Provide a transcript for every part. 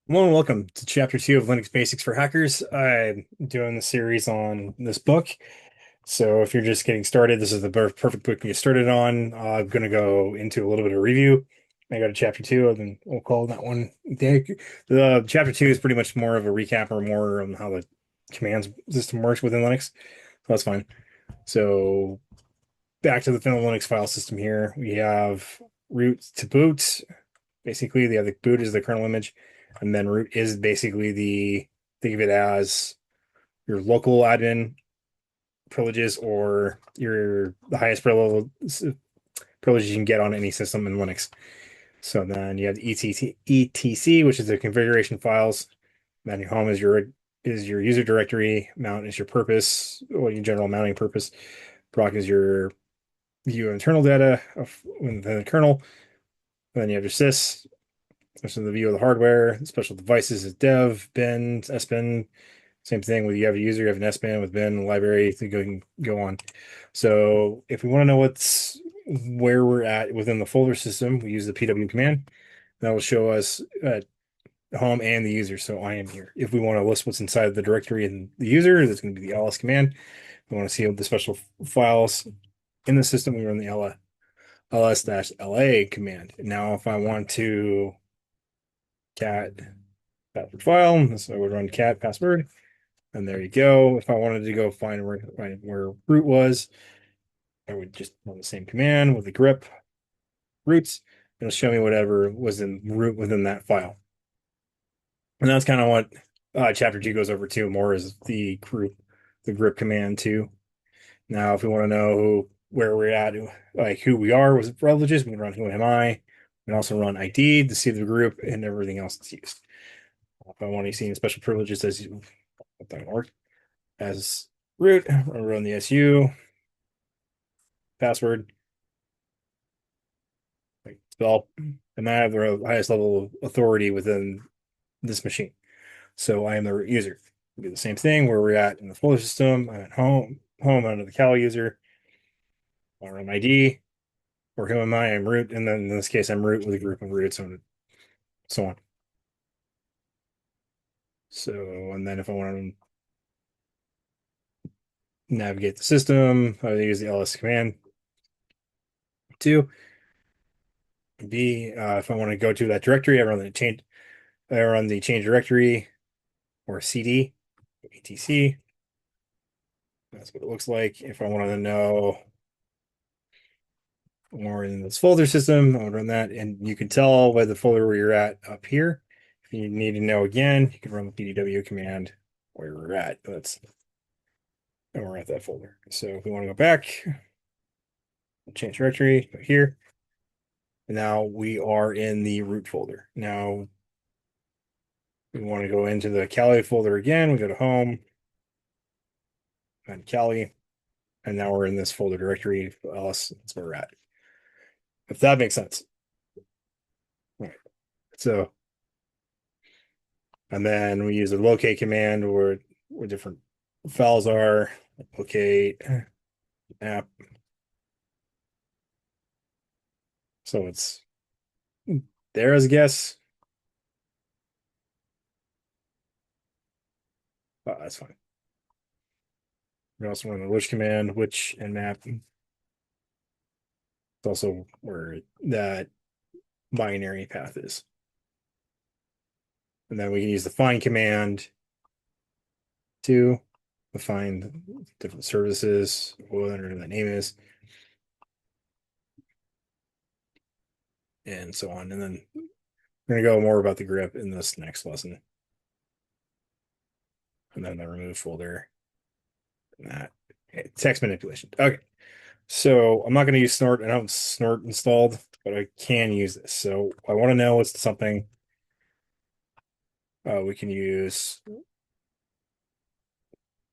Hello and welcome to Chapter 2 of Linux Basics for Hackers. I'm doing the series on this book. So if you're just getting started, this is the perfect book to get started on. I'm going to go into a little bit of review. I go to Chapter 2, and then we'll call that one. The Chapter 2 is pretty much more of a recap or more on how the command system works within Linux. So that's fine. So back to the vanilla Linux file system here. We have root to boot. Basically, the boot is the kernel image, and then root is basically think of it as your local admin privileges or the highest privileges you can get on any system in Linux. So then you have the etc, which is the configuration files. Then your home is your user directory. Mount is your purpose, or your general mounting purpose. Proc is your view of internal data within the kernel. And then you have your sys, which is the view of the hardware. Special devices is dev, bin, sbin. Same thing with you have a user, you have an sbin with bin, library to go on. So if we want to know where we're at within the folder system, we use the pw command. That will show us home and the user. So I am here. If we want to list what's inside the directory and the user, that's going to be the ls command. If we want to see the special files in the system, we run the ls-la command. Now, if I want to cat password file, so I would run cat password, and there you go. If I wanted to go find where root was, I would just run the same command with the grep roots. It'll show me whatever was in root within that file. And that's kind of what chapter 2 goes over to more is the grep command too. Now, if we want to know where we're at, like who we are with privileges, we can run who am I. We can also run ID to see the group and everything else that's used. If I want to see any special privileges as that work as root, I'll run the SU password, like spell, and I have the highest level of authority within this machine. So I am the root user. We do the same thing where we're at in the folder system. I'm at home under the Cal user. I'll run ID, or who am I? I'm root, and then in this case, I'm root with a group of roots, and so on. So, and then if I want to navigate the system, I use the ls command too. If I want to go to that directory, I run the change directory or cd, etc. That's what it looks like. If I wanted to know more in this folder system, I would run that, and you can tell by the folder where you're at up here. If you need to know again, you can run the pdw command where we're at. And we're at that folder. So if we want to go back, change directory, go here. And now we are in the root folder. Now we want to go into the Kali folder again. We go to home and Kali, and now we're in this folder directory. Else, that's where we're at. If that makes sense. All right. So, and then we use the locate command where different files are. Locate app. So it's there as a guess. Oh, that's fine. We also run the which command, which and map. It's also where that binary path is. And then we can use the find command to find different services, whatever that name is, and so on. And then we're going to go more about the grep in this next lesson. And then the remove folder and that. Okay, text manipulation. Okay. So I'm not going to use snort. I don't have snort installed, but I can use this. So I want to know what's something we can use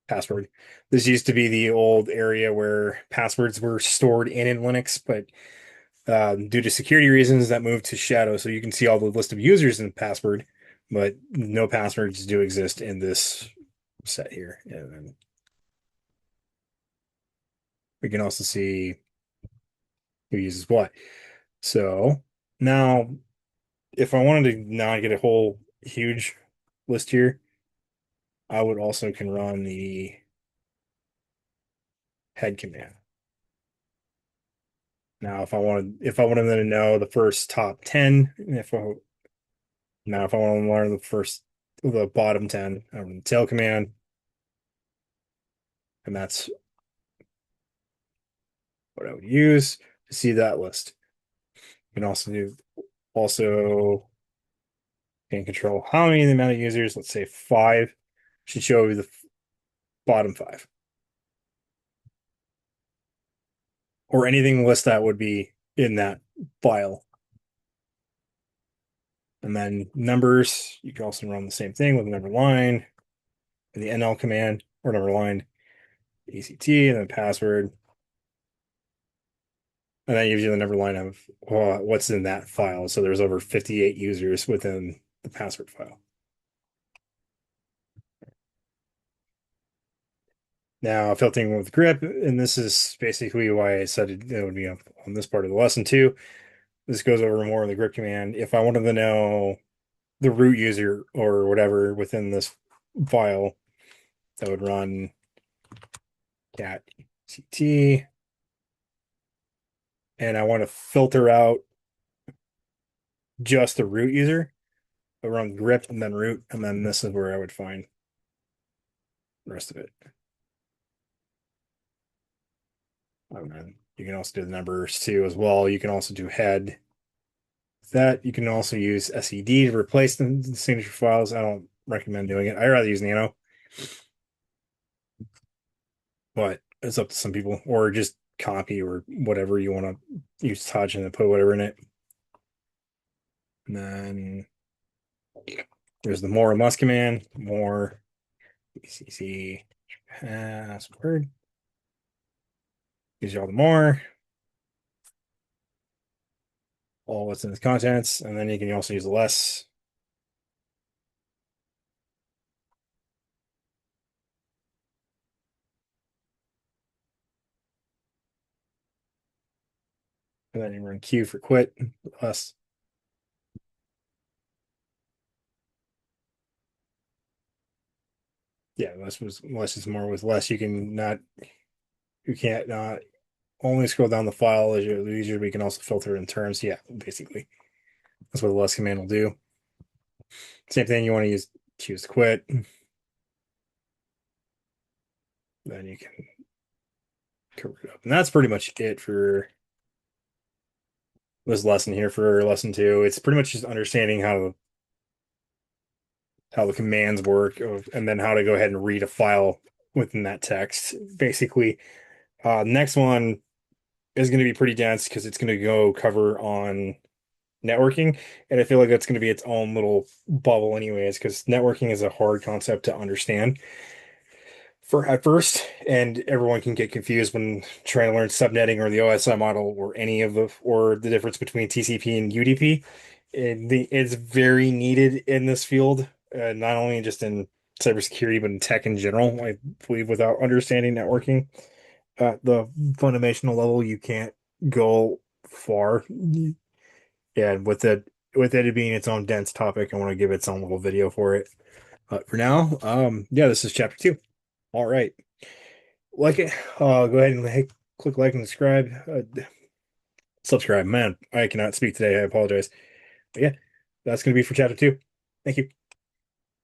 password. This used to be the old area where passwords were stored in Linux, but due to security reasons, that moved to Shadow. So you can see all the list of users in password, but no passwords do exist in this set here. And then we can also see who uses what. So now, if I wanted to now get a whole huge list here, I would also can run the head command. Now, if I wanted them to know the first top 10, if I want to learn the bottom 10, I run the tail command, and that's what I would use to see that list. You can also can control how many the amount of users. Let's say five should show you the bottom five, or anything list that would be in that file. And then numbers, you can also run the same thing with a number line and the NL command or number line, ACT, and then password. And that gives you the number line of what's in that file. So there's over 58 users within the password file. Now, filtering with grip, and this is basically why I said it would be on this part of the lesson too. This goes over more of the grip command. If I wanted to know the root user or whatever within this file, that would run cat ct, and I want to filter out just the root user. I run grip and then root, and then this is where I would find the rest of it. You can also do the numbers too as well. You can also do head. That you can also use SED to replace the signature files. I don't recommend doing it. I'd rather use Nano, but it's up to some people, or just copy or whatever you want to use touch and then put whatever in it. And then there's the more or less command, more ECC password. Gives you all the more, all what's in the contents, and then you can also use the less. And then you run Q for quit, less. Yeah, less is more with less. You can't not only scroll down the file as you leisure, but you can also filter in terms. Yeah, basically. That's what the less command will do. Same thing, you want to choose to quit. Then you can cover it up. And that's pretty much it for this lesson here for lesson 2. It's pretty much just understanding how the commands work and then how to go ahead and read a file within that text. Basically, next one is going to be pretty dense because it's going to go cover on networking, and I feel like that's going to be its own little bubble anyways, because networking is a hard concept to understand for at first, and everyone can get confused when trying to learn subnetting or the OSI model or the difference between TCP and UDP. It's very needed in this field, not only just in cybersecurity but in tech in general. I believe without understanding networking at the fundamental level, you can't go far. And with it being its own dense topic, I want to give its own little video for it. But for now, yeah, this is chapter 2. All right. Like it, go ahead and click like and subscribe. Subscribe, man. I cannot speak today. I apologize. But yeah, that's going to be for chapter 2. Thank you.